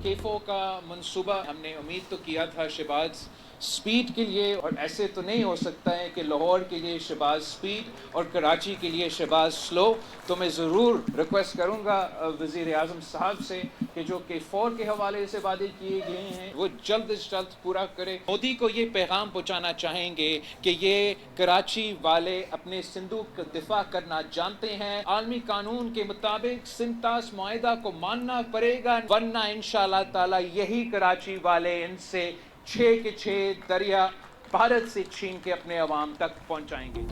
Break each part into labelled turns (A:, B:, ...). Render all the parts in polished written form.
A: K4 का मंसूबा हमने उम्मीद तो किया था शहबाज स्पीड के लिए, और ऐसे तो नहीं हो सकता है कि लाहौर के लिए शहबाज स्पीड और कराची के लिए शहबाज स्लो। तो मैं ज़रूर रिक्वेस्ट करूँगा वज़ीर आज़म साहब से कि जो K4 के हवाले से वादे किए गए हैं वो जल्द से जल्द पूरा करें। मोदी को ये पैगाम पहुँचाना चाहेंगे कि ये कराची वाले अपने सिंदूक का दिफा करना जानते हैं। आलमी कानून के मुताबिक सिंतास मुआहिदा को मानना पड़ेगा, वरना इंशाअल्लाह ताला यही कराची वाले इनसे 6 के 6 दरिया भारत से छीन के अपने अवाम तक पहुंचाएंगे।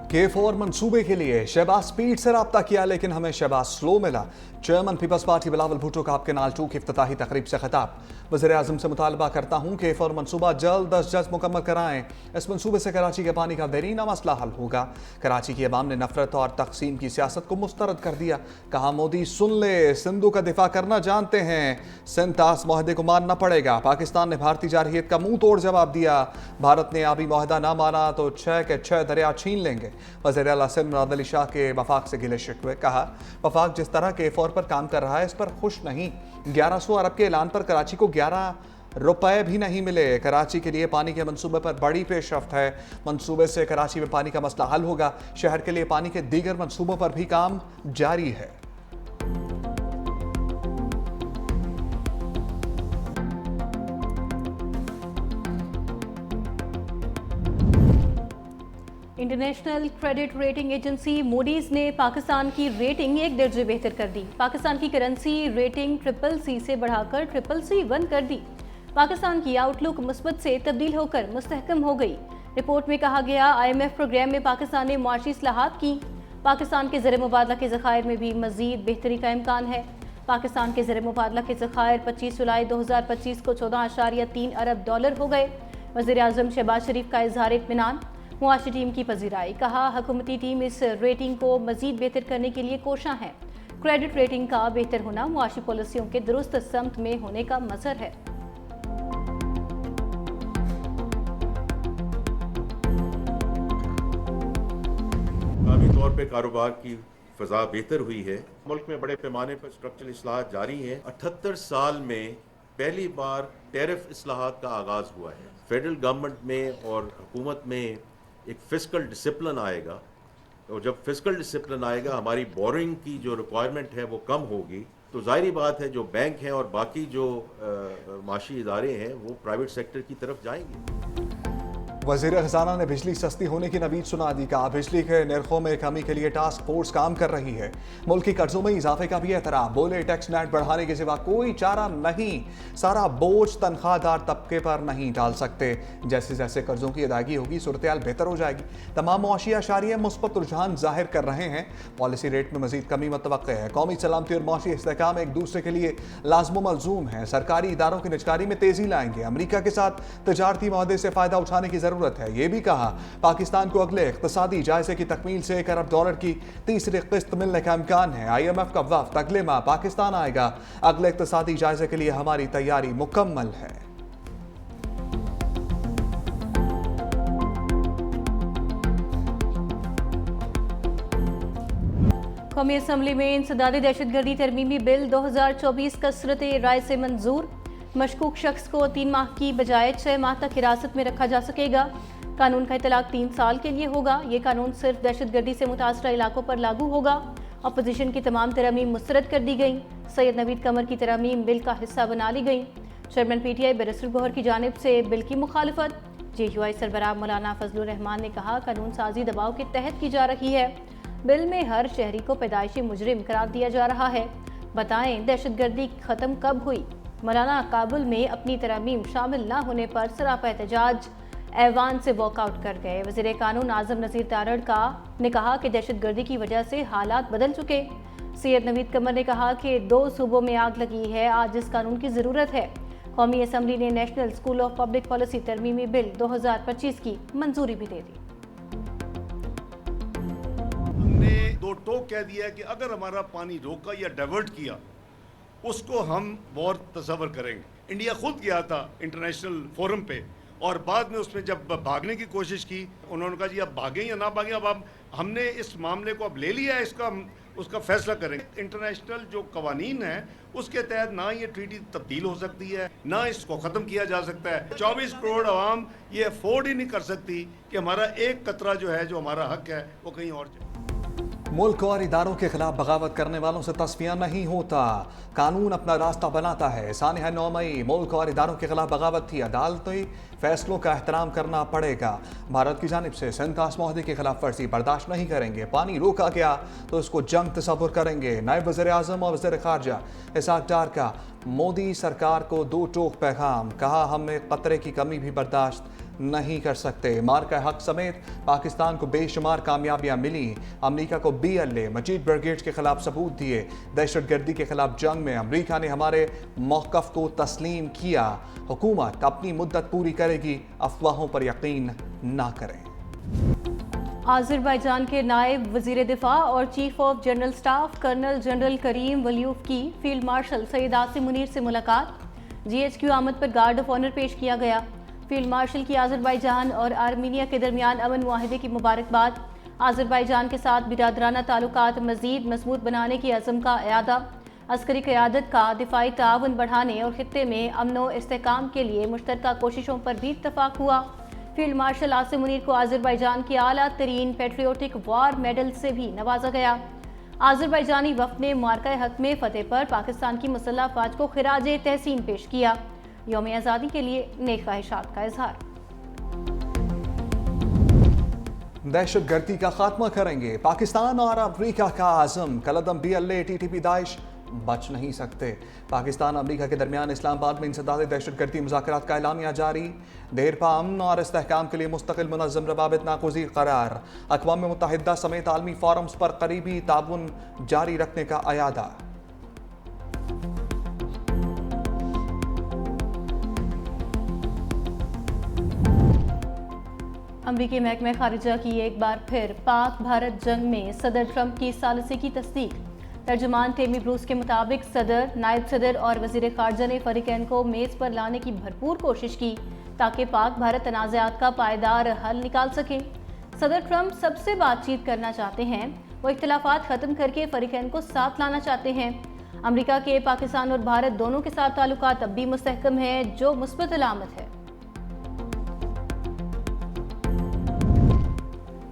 B: K4 मंसूबे के लिए शहबाज स्पीड से रब्ता किया लेकिन हमें शहबाज स्लो मिला। चेयरमैन पीपल्स पार्टी बिलावल भुट्टो का आपके नाल 2 की इफ्तिताही तकरीब से खिताब। वज़ीर आज़म से मुतालबा करता हूँ कि K4 मंसूबा जल्द अज जल्द मुकम्मल कराएं। इस मंसूबे से कराची के पानी का देरीना मसला हल होगा। कराची की अवाम ने नफरत और तकसीम की सियासत को मुस्तरद कर दिया। कहा मोदी सुन ले, सिंधु का दिफा करना जानते हैं, सिंतास मुआहदे को मानना पड़ेगा। पाकिस्तान ने भारतीय जारहियत का मुंह तोड़ जवाब दिया। भारत ने आबी मुआहदा ना माना तो 6 के 6 दरिया छीन लेंगे। वज़ीर आला सिंध मुराद अली शाह के वफाक से गिले शिकवे। कहा वफाक जिस तरह K4 पर काम कर रहा है इस पर खुश नहीं। 1100 अरब के ऐलान पर कराची को 11 रुपए भी नहीं मिले। कराची के लिए पानी के मंसूबे पर बड़ी पेशरफ्त है। मंसूबे से कराची में पानी का मसला हल होगा। शहर के लिए पानी के दीगर मंसूबों पर भी काम जारी है।
C: International credit rating agency Moody's ने पाकिस्तान की रेटिंग 1 दर्जे बेहतर कर दी। पाकिस्तान की करेंसी रेटिंग CCC से बढ़ाकर CCC1 कर दी। पाकिस्तान की आउटलुक मुस्बत से तब्दील होकर मुस्तहकम हो गई। रिपोर्ट में कहा गया IMF प्रोग्राम में पाकिस्तान ने मुआशी इस्लाहात की। पाकिस्तान के ज़र मुबादला के ज़खायर में भी मज़ीद बेहतरी का इम्कान है। पाकिस्तान के ज़र मुबादला के ज़खायर 25 जुलाई 2025 को 14.3 अरब डॉलर हो गए। वज़ीर आज़म शहबाज शरीफ का इज़हार इत्मीनान। मुआशी टीम की पजीराई। कहा हुकूमती टीम इस रेटिंग को मज़ीद बेहतर करने के लिए कोशां है। क्रेडिट रेटिंग का बेहतर होना मुआशी पॉलिसियों के दुरुस्त समत में होने का मज़हर है।
D: आमी तौर पे कारोबार की फ़ज़ा बेहतर हुई है। मुल्क में बड़े पैमाने पर स्ट्रक्चरल इस्लाहात जारी हैं। 78 साल में पहली बार टैरिफ इस्लाहात का आगाज़ हुआ है। फेडरल गवर्नमेंट में और हुकूमत में एक फिस्कल डिसिप्लिन आएगा, और जब फिस्कल डिसिप्लिन आएगा हमारी बोरिंग की जो रिक्वायरमेंट है वो कम होगी। तो जाहिर बात है जो बैंक हैं और बाकी जो माशी इदारे हैं वो प्राइवेट सेक्टर की तरफ जाएंगे।
B: वज़ीर खजाना ने बिजली सस्ती होने की नवीद सुना दी। कहा बिजली के निर्खों में कमी के लिए टास्क फोर्स काम कर रही है। मुल्की कर्जों में इजाफे का भी एतराम। बोले टैक्स नेट बढ़ाने के सिवा कोई चारा नहीं। सारा बोझ तनख्वाहदार तबके पर नहीं डाल सकते। जैसे जैसे कर्जों की अदायगी होगी सूरत हाल बेहतर हो जाएगी। तमाम मुआशी अशारिया मुस्बत रुझान जाहिर कर रहे हैं। पॉलिसी रेट में मजीद कमी मुतवक्के है। कौमी सलामती और मुआशी इस्तेहकाम एक दूसरे के लिए लाज़िम मलजूम है। सरकारी इदारों की निजकारी में तेजी लाएंगे। अमरीका के साथ तजारती मुआहदे से फ़ायदा उठाने की ज़रूरत है। यह भी कहा पाकिस्तान को अगले इक़्तिसादी जायजे की तकमील से $1 अरब की तीसरी किस्त मिलने का इम्कान है। IMF का वफ़द अगले माह पाकिस्तान आएगा। अगले इक़्तिसादी जायजे के लिए हमारी तैयारी मुकम्मल है।
C: कौमी असम्बली में इंसदादी दहशतगर्दी तरमीमी बिल 2024 कसरत राय से मंजूर। मशकूक शख्स को 3 माह की बजाय 6 माह तक हिरासत में रखा जा सकेगा। कानून का इतलाक 3 साल के लिए होगा। ये कानून सिर्फ दहशतगर्दी से मुतासरा इलाकों पर लागू होगा। अपोजिशन की तमाम तरमीम मुस्तरद कर दी गई। सैयद नवीद कमर की तरमीम बिल का हिस्सा बना ली गई। चेयरमैन PTI बैरिस्टर गौहर की जानिब से बिल की मुखालफत। JUI सरबराह मौलाना फजलुर रहमान ने कहा कानून साजी दबाव के तहत की जा रही है। बिल में हर शहरी को पैदाइशी मुजरिम करार दिया जा रहा है। बताएं दहशतगर्दी खत्म कब हुई? मौलाना काबुल में अपनी तरमीम शामिल न होने पर सरापा एहतजाज ऐवान से वॉकआउट कर गए। वज़ीर कानून आज़म नज़ीर तारड़ ने कहा कि दहशतगर्दी की वजह से हालात बदल चुके। सैयद नवीद कमर ने कहा कि 2 सूबों में आग लगी है, आज इस कानून की ज़रूरत है। कौमी असम्बली ने national school of public policy तरमीमी बिल 2025 की मंजूरी भी दे दी।
E: हमने 2 टोक कह दिया कि अगर हमारा पानी रोका या डाइवर्ट किया उसको हम वॉर तस्वर करेंगे। इंडिया खुद गया था इंटरनेशनल फोरम पे और बाद में उसमें जब भागने की कोशिश की, उन्होंने कहा जी अब भागें या ना भागें, अब हमने इस मामले को अब ले लिया है, इसका उसका फैसला करेंगे। इंटरनेशनल जो कवानीन है उसके तहत ना ये ट्रीटी तब्दील हो सकती है, ना इसको ख़त्म किया जा सकता है। 24 करोड़ आवाम ये अफोर्ड ही नहीं कर सकती कि हमारा एक कतरा जो है, जो हमारा हक है, वो कहीं और जाए।
B: मुल्क और इदारों के खिलाफ बगावत करने वालों से तस्फिया नहीं होता, कानून अपना रास्ता बनाता है। सानिया 9 मई मुल्क और इदारों के खिलाफ बगावत थी, अदालती फैसलों का एहतराम करना पड़ेगा। भारत की जानिब से सिंध माहदे की खिलाफ वर्जी बर्दाश्त नहीं करेंगे, पानी रोका गया तो इसको जंग तस्वुर करेंगे। नायब वज़ीर आज़म और वज़ीर ख़ारजा इसहाक़ डार का मोदी सरकार को 2 टोक पैगाम, कहा हम एक कतरे की कमी भी बर्दाश्त नहीं कर सकते। मार्का हक समेत पाकिस्तान को बेशुमार कामयाबियां मिली, अमेरिका को BLA मजीद ब्रिगेड के खिलाफ सबूत दिए। दहशतगर्दी के खिलाफ जंग में अमेरिका ने हमारे मौक़िफ़ को तस्लीम किया। हुकूमत अपनी मुद्दत पूरी करेगी, अफवाहों पर यकीन ना करें।
C: आज़रबाईजान के नायब वज़ीर दिफा और chief of general staff colonel general Karim Valiev की फील्ड मार्शल सैयद आसिम मुनीर से मुलाकात। GHQ आमद पर गार्ड ऑफ ऑनर पेश किया गया। फील्ड मार्शल की आज़रबाईजान और आर्मीनिया के दरमियान अमन मुआहदे की मुबारकबाद। आज़रबाईजान के साथ बिरादराना ताल्लुकात मज़ीद मजबूत बनाने की अज़म का इरादा। अस्करी क़यादत का दिफाई ताउन बढ़ाने और खित्ते में अमन व इस्तेहकाम के लिए मुश्तरका कोशिशों पर भी इत्तफाक हुआ। फील्ड मार्शल आसिम मुनीर को आज़रबाईजान के आला तरीन पेट्रियोटिक वॉर मेडल से भी नवाजा गया। आज़रबाईजानी वफ़द ने मार्का हक में फ़तेह पर पाकिस्तान की मुसल्लह अफ़वाज को खिराज तहसीन पेश किया। यौम आज़ादी के लिए नेक ख्वाहिशात का इजहार।
B: दहशतगर्दी का खात्मा करेंगे, पाकिस्तान और अमेरिका का आज़म। कलदम BLA TTP दाइश बच नहीं सकते। पाकिस्तान अमेरिका के दरमियान इस्लामाबाद में इंसदाद दहशतगर्दी मुज़ाकरात का एलामिया जारी। देर पा अमन और इस्तेहकाम के लिए मुस्तकिल मुनज़्ज़म रवाबित नागुज़ीर करार। अक़वाम मुत्तहिदा समेत आलमी फोरम्स पर करीबी ताउन जारी रखने का अयादा।
C: अमरीकी महकमे खारिजा की एक बार फिर पाक भारत जंग में सदर ट्रंप की सालिसी की तस्दीक। तर्जुमान टेमी ब्रूस के मुताबिक सदर, नायब सदर और वज़ीर ख़ारजा ने फ़रीक़ैन को मेज़ पर लाने की भरपूर कोशिश की ताकि पाक भारत तनाज़ात का पायदार हल निकाल सकें। सदर ट्रंप सबसे बातचीत करना चाहते हैं, वो इख्तिलाफ़ात ख़त्म करके फ़रीक़ैन को साथ लाना चाहते हैं। अमरीका के पाकिस्तान और भारत दोनों के साथ ताल्लुकात अब भी मुस्तहकम हैं, जो मुस्बत अलामत है।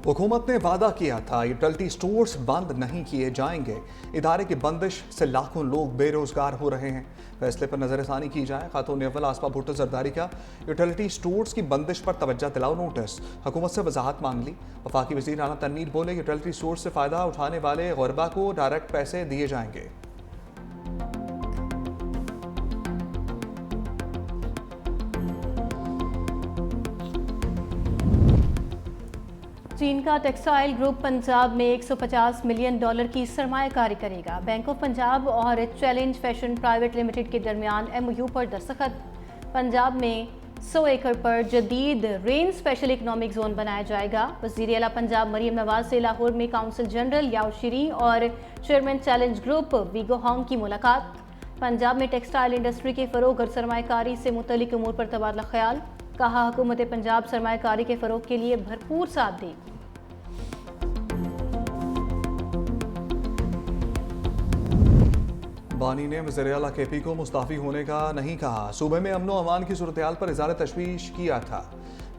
B: हुकूमत ने वादा किया था यूटिलिटी स्टोर्स बंद नहीं किए जाएंगे। इदारे की बंदिश से लाखों लोग बेरोजगार हो रहे हैं। फैसले पर नजरसानी की जाए। खातून अव्वल आसमा भुट्टो जरदारी का यूटिलिटी स्टोर्स की बंदिश पर तवज्जो दिलाओ नोटिस। हुकूमत से वजाहत मांग ली। वफाकी वज़ीर आला तनवीर बोले यूटिलिटी स्टोर्स से फ़ायदा उठाने वाले गुरबा को डायरेक्ट पैसे दिए जाएंगे।
C: चीन का टेक्सटाइल ग्रुप पंजाब में $150 मिलियन की सरमायाकारी करेगा। बैंक ऑफ पंजाब और चैलेंज फैशन प्राइवेट लिमिटेड के दरमियान MOU पर दस्तखत। पंजाब में 100 एकड़ पर जदीद रेन स्पेशल इकनॉमिक जोन बनाया जाएगा। वज़ीर आला पंजाब मरीम नवाज से लाहौर में काउंसिल जनरल याओ शीरी और चेयरमैन चैलेंज ग्रुप वीगो होंग की मुलाकात। पंजाब में टेक्सटाइल इंडस्ट्री के फ़रोग और सरमायाकारी से मुतल्लिक उमूर पर तबादला ख्याल। कहा हुकूमत पंजाब सरमायाकारी के फ़रोग के लिए भरपूर साथ देगी।
B: बानी ने वज़ीर आला KP को मुस्ताफ़ी होने का नहीं कहा। सूबे में अमन व अमान की सूरत हाल पर इज़हार तशवीश किया था।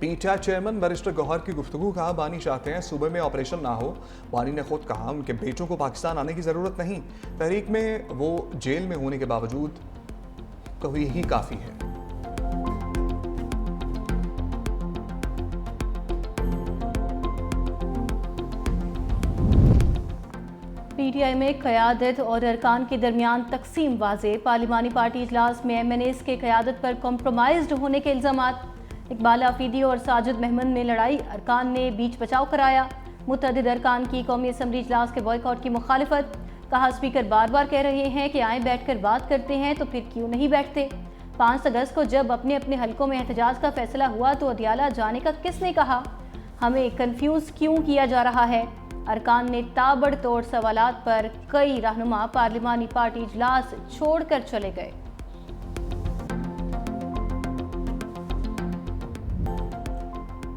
B: PTAC चेयरमैन बैरिस्टर गौहर की गुफ्तगू। कहा बानी चाहते हैं सूबे में ऑपरेशन ना हो। बानी ने खुद कहा उनके बेटों को पाकिस्तान आने की ज़रूरत नहीं, तहरीक में वो जेल में होने के बावजूद कभी ही काफ़ी है।
C: PTI में क़यादत और अरकान के दरमियान तकसीम वाज़े। पार्लिमानी पार्टी इजलास में MNAs के क़यादत पर कॉम्प्रोमाइज्ड होने के इल्ज़ामात। इकबाल आफीदी और साजिद महमद में लड़ाई, अरकान ने बीच बचाव कराया। मुतअद्दिद अरकान की कौमी असम्बली इजलास के बॉयकॉट की मुखालिफत। कहा स्पीकर बार बार कह रहे हैं कि आए बैठ कर बात करते हैं तो फिर क्यों नहीं बैठते। 5 अगस्त को जब अपने अपने हलकों में एहतजाज का फैसला हुआ तो अदियाला जाने का किसने कहा? हमें कन्फ्यूज़ क्यों किया जा रहा है? अरकान ने ताबड़तोड़ सवालात पर कई रहनुमा पार्लिमानी पार्टी इजलास छोड़कर चले गए।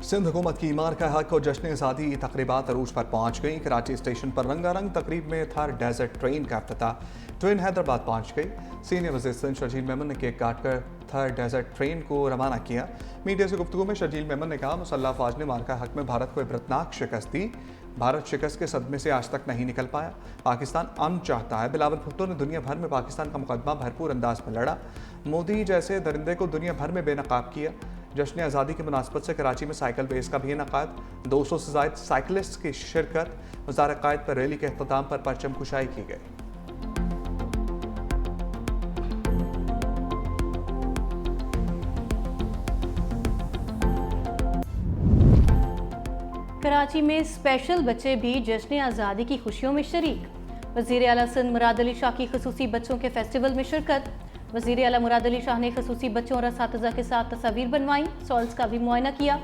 B: सिंध हुकूमत की मार्का हक और जश्न आज़ादी तकरीबात अरूज पर पहुंच गई। कराची स्टेशन पर रंगारंग तकरीब में थर डेजर्ट ट्रेन का इफ्तिताह। ट्रेन हैदराबाद पहुंच गई। सीनियर वज़ीर सिंध शर्जील मेमन ने केक काटकर थर डेजर्ट ट्रेन को रवाना किया। मीडिया से गुफ्तगू में शर्जील मेमन ने कहा, मुसल्लह फ़ौज ने मार्का हक में भारत को इबरतनाक शिकस्त दी। भारत शिकस्त के सदमे से आज तक नहीं निकल पाया। पाकिस्तान अमन चाहता है। बिलावल भुट्टो ने दुनिया भर में पाकिस्तान का मुकदमा भरपूर अंदाज में लड़ा। मोदी जैसे दरिंदे को दुनिया भर में बेनकाब किया। जश्न आज़ादी की मुनासबत से कराची में साइकिल रेस का भी इनेकाद। 200 से ज़ायद साइकिलिस्ट की शिरकत। वज़ार क़ायद पर रैली के अख्ताम पर परचम कुशाई की गई।
C: कराची में स्पेशल बच्चे भी जश्न आज़ादी की खुशियों में शरीक। वज़ीर आला सिंध मुराद अली शाह की खसूसी बच्चों के फेस्टिवल में शिरकत। वज़ीर आला मुराद अली शाह ने खसूसी बच्चों और असातिज़ा के साथ तस्वीर बनवाई। सॉल्स का भी मुआयना किया।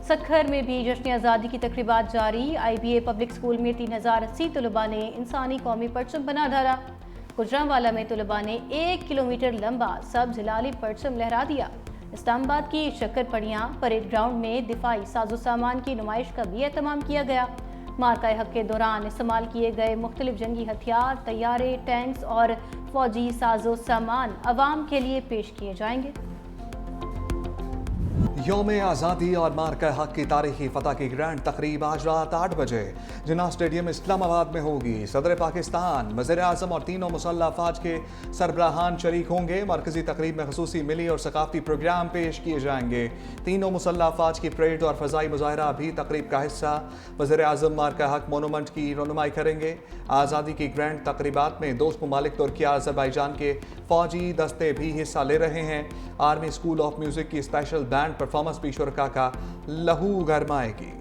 C: सखर में भी जश्न आज़ादी की तकरीबात जारी। IBA पब्लिक स्कूल में 3080 तलबा ने इंसानी कौमी परचम बना डाला। गुजरांवाला में तलबा ने 1 किलोमीटर लंबा सब्ज हिलाली परचम लहरा दिया। इस्लामाबाद की शक्कर पड़ियाँ परेड ग्राउंड में दिफाई साजो सामान की नुमाइश का भी एहतमाम किया गया। मार्का हक के दौरान इस्तेमाल किए गए मुख्तलिफ जंगी हथियार, तैयारे, टैंक्स और फौजी साजो सामान अवाम के लिए पेश किए जाएंगे।
B: यौम आज़ादी और मार्का हक की तारीखी फतह की ग्रैंड तकरीब आज रात 8 बजे जिन्ना स्टेडियम इस्लामाबाद में होगी। सदर पाकिस्तान, वज़ीर आज़म और तीनों मुसल्लह अफ़वाज के सरबराहान शरीक होंगे। मरकजी तकरीब में खसूसी मिली और सकाफ़ती प्रोग्राम पेश किए जाएंगे। तीनों मुसल्लह अफ़वाज की परेड और फ़ज़ाई मुज़ाहरा भी तकरीब का हिस्सा। वज़ीर आज़म मार्का हक मोनूमेंट की रनुमाई करेंगे। आज़ादी की ग्रैंड तकरीबात में दोस्त ममालिक तुर्की और अज़रबैजान के फ़ौजी दस्ते भी हिस्सा ले रहे हैं। आर्मी स्कूल ऑफ म्यूज़िक की स्पेशल बैंड परफॉर्मेंस भी शुरका का लहू गरमाएगी।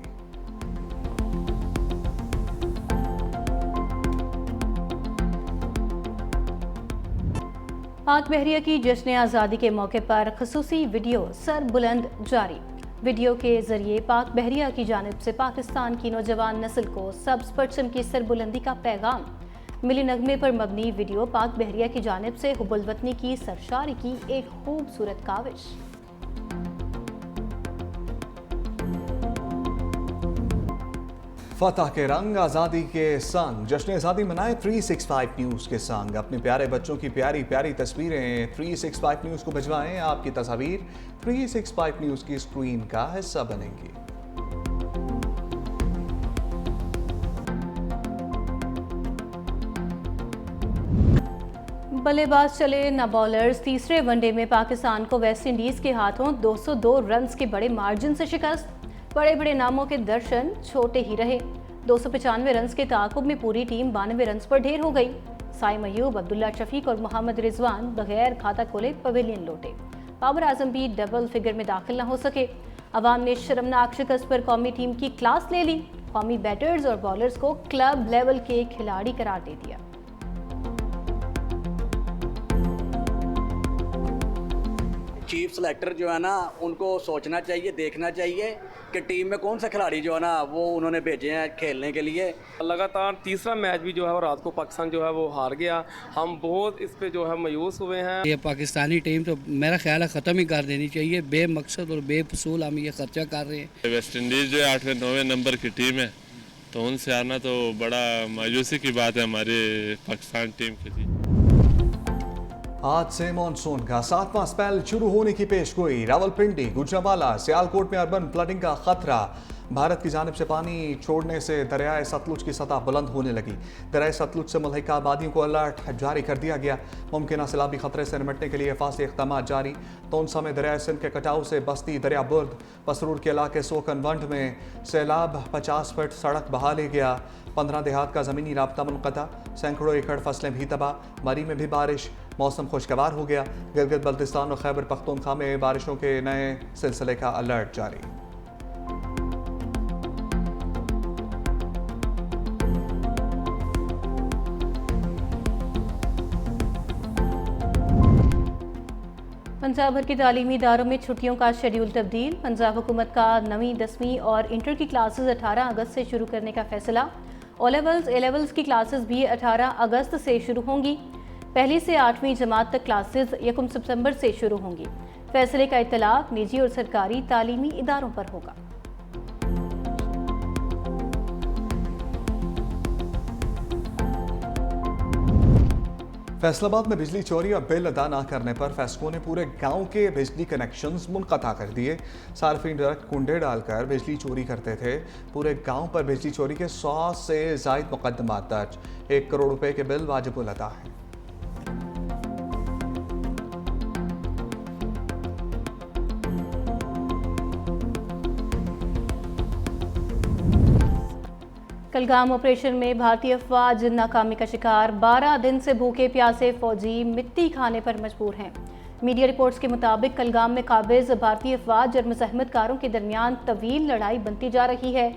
C: पाक बहरिया की जश्न आज़ादी के मौके पर खसूसी वीडियो सर बुलंद जारी। वीडियो के जरिए पाक बहरिया की जानिब से पाकिस्तान की नौजवान नस्ल को सब्ज़ परचम की सरबुलंदी का पैगाम। मिली नगमे पर मबनी वीडियो पाक बहरिया की जानिब से हुब्बुल वतनी की सरशारी की एक खूबसूरत काविश।
B: फतह के रंग आज़ादी के संग जश्न आज़ादी मनाए 365 न्यूज़ के संग। अपने प्यारे बच्चों की प्यारी प्यारी तस्वीरें 365 न्यूज़ को भिजवाएं। आपकी तस्वीर 365 न्यूज़ की स्क्रीन का हिस्सा बनेंगी।
C: बल्लेबाज चले न बॉलर्स। तीसरे वनडे में पाकिस्तान को वेस्ट इंडीज के हाथों 202 रन्स के बड़े मार्जिन से शिकस्त। बड़े बड़े नामों के दर्शन छोटे ही रहे। 295 रन्स के ताकुब में पूरी टीम 92 रन्स पर ढेर हो गई। साइम अयूब, अब्दुल्ला शफीक और मोहम्मद रिजवान बगैर खाता खोले पवेलियन लौटे। बाबर आजम भी डबल फिगर में दाखिल न हो सके। अवाम ने शर्मनाक शिकस्त पर कौमी टीम की क्लास ले ली। कौमी बैटर्स और बॉलर्स को क्लब लेवल के खिलाड़ी करार दे दिया।
F: चीफ सेलेक्टर जो है ना, उनको सोचना चाहिए, देखना चाहिए कि टीम में कौन सा खिलाड़ी जो है ना वो उन्होंने भेजे हैं खेलने के लिए।
G: लगातार तीसरा मैच भी जो है वो रात को पाकिस्तान जो है वो हार गया। हम बहुत इस पे जो है मायूस हुए हैं।
H: ये पाकिस्तानी टीम तो मेरा ख्याल है ख़त्म ही कर देनी चाहिए। बेमकसद और बेफसूल हम ये खर्चा कर रहे हैं।
I: वेस्ट इंडीज़ जो है 8वें-9वें नंबर की टीम है, तो उनसे आना तो बड़ा मायूसी की बात है हमारे पाकिस्तान टीम के लिए।
B: आज से मानसून का 7वां स्पेल शुरू होने की पेशगोई। रावलपिंडी, गुजरांवाला, सियालकोट में अर्बन फ्लडिंग का खतरा। भारत की जानिब से पानी छोड़ने से दरियाए सतलुज की सतह बुलंद होने लगी। दरियाए सतलुज से मुल्हिका आबादियों को अलर्ट जारी कर दिया गया। मुमकिन सैलाबी खतरे से निपटने के लिए फासले इक़दाम जारी। तोनसा में दरियाए सिंध के कटाव से बस्ती, दरिया बुर्द, पसरूर के इलाके सोकनवंड में सैलाब 50 फुट सड़क बहा ले गया। 15 देहात का ज़मीनी राब्ता मुनक़ता। सैकड़ों एकड़ फसलें भी तबाह। मरी में भी बारिश। मौसम खुशगवार हो गया। गिलगित बल्तिस्तान और खैबर पख्तूनख्वा में बारिशों के नए सिलसिले का अलर्ट जारी।
C: पंजाब भर के तालीमी इदारों में छुट्टियों का शेड्यूल तब्दील। पंजाब हुकूमत का 9वीं, 10वीं और इंटर की क्लासेस 18 अगस्त से शुरू करने का फैसला। ओ लेवल्स, ए लेवल्स की क्लासेस भी 18 अगस्त से शुरू होंगी। पहली से 8वीं जमात तक क्लासेस 1 सितंबर से शुरू होंगी। फैसले का इत्तलाक निजी और सरकारी तालीमी इदारों पर होगा।
B: फैसलाबाद में बिजली चोरी और बिल अदा न करने पर फैसकों ने पूरे गांव के बिजली कनेक्शंस मुनक़ता कर दिए। सार्फिन डायरेक्ट कुंडे डालकर बिजली चोरी करते थे। पूरे गांव पर बिजली चोरी के 100 से ज़ायद मुकदमात दर्ज। 1 करोड़ रुपए के बिल वाजिबुल अदा हैं।
C: कलगाम ऑपरेशन में भारतीय अफवाज नाकामी का शिकार। 12 दिन से भूखे प्यासे फौजी मिट्टी खाने पर मजबूर हैं। मीडिया रिपोर्ट्स के मुताबिक कलगाम में काबिज भारतीय अफवाज और मुज़ाहिमतकारों के दरमियान तवील लड़ाई बनती जा रही है।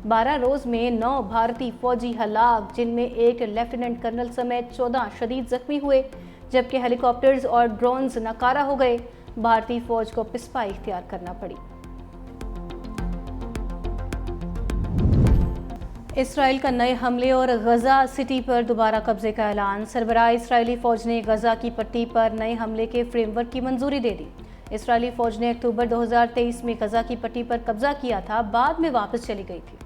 C: 12 रोज़ में 9 भारतीय फौजी हलाक, जिनमें एक लेफ्टिनेंट कर्नल समेत 14 शदीद जख्मी हुए, जबकि हेलीकॉप्टर्स और ड्रोन्स नाकारा हो गए। भारतीय फौज को पिस्पा इख्तियार करना पड़ी। इसराइल का नए हमले और गजा सिटी पर दोबारा कब्जे का ऐलान। सरबराह इसराइली फौज ने गजा की पट्टी पर नए हमले के फ्रेमवर्क की मंजूरी दे दी। इसराइली फौज ने अक्टूबर 2023 में गजा की पट्टी पर कब्जा किया था, बाद में वापस चली गई थी।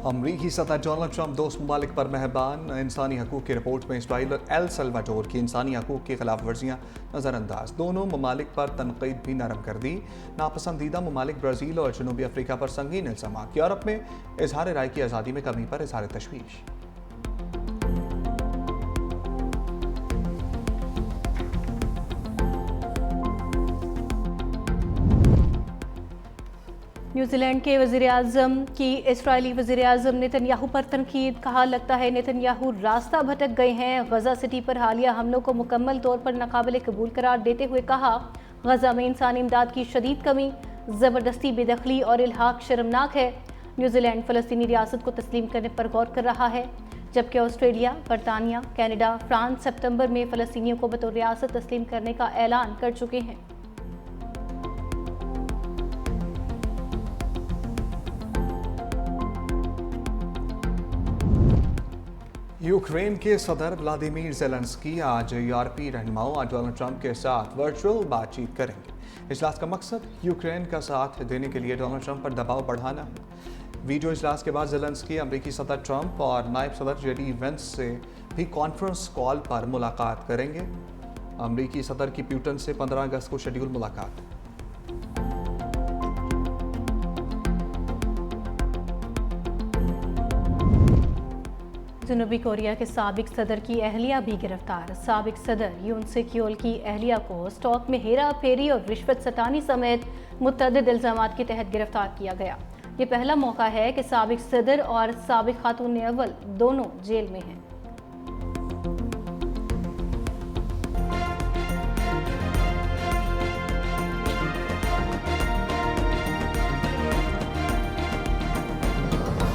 B: अमरीकी सदर डोनाल्ड ट्रंप दोस्त ममालिक पर मेहरबान। इंसानी हकूक़ की रिपोर्ट में इसराइल और एल सल्वाडोर की इंसानी हकूक़ की खिलाफ वर्जियाँ नज़रअंदाज। दोनों ममालिक पर तनकीद भी नरम कर दी। नापसंदीदा ममालिक ब्राज़ील और जनूबी अफ्रीका पर संगीन इल्ज़ाम। यूरोप में इजहार राय की आज़ादी में कमी पर इजहार तशवीश।
C: न्यूजीलैंड के वज़ीर-ए-आज़म की इसराइली वज़ीर-ए-आज़म नेतन्याहू पर तनकीद। कहा, लगता है नेतन्याहू रास्ता भटक गए हैं। गजा सिटी पर हालिया हमलों को मुकम्मल तौर पर नाकाबिले कबूल करार देते हुए कहा, गजा में इंसानी इमदाद की शदीद कमी, ज़बरदस्ती बेदखली और इल्हाक शर्मनाक है। न्यूजीलैंड फ़लस्तीनी रियासत को तस्लीम करने पर गौर कर रहा है, जबकि ऑस्ट्रेलिया, बरतानिया, कनाडा, फ्रांस सितंबर में फ़लस्तीनियों को बतौर रियासत तस्लीम करने का ऐलान कर चुके हैं।
B: यूक्रेन के सदर व्लादिमीर ज़ेलेंस्की आज यूरोपीय रहनुमाओं और डोनाल्ड ट्रंप के साथ वर्चुअल बातचीत करेंगे। इजलास का मकसद यूक्रेन का साथ देने के लिए डोनाल्ड ट्रंप पर दबाव बढ़ाना है। वीडियो इजलास के बाद ज़ेलेंस्की अमरीकी सदर ट्रंप और नायब सदर जेडी वेंस से भी कॉन्फ्रेंस कॉल पर मुलाकात करेंगे। अमरीकी सदर की प्यूटन से 15 अगस्त को शेड्यूल मुलाकात।
C: जनूबी कोरिया के साबिक सदर की अहलिया भी गिरफ्तार। साबिक सदर यून सुक येल की अहलिया को स्टॉक में हेरा फेरी और रिश्वत सतानी समेत मुतअद्दिद इल्ज़ामात के तहत गिरफ्तार किया गया। ये पहला मौका है कि साबिक सदर और साबिक खातून अव्वल दोनों जेल में हैं।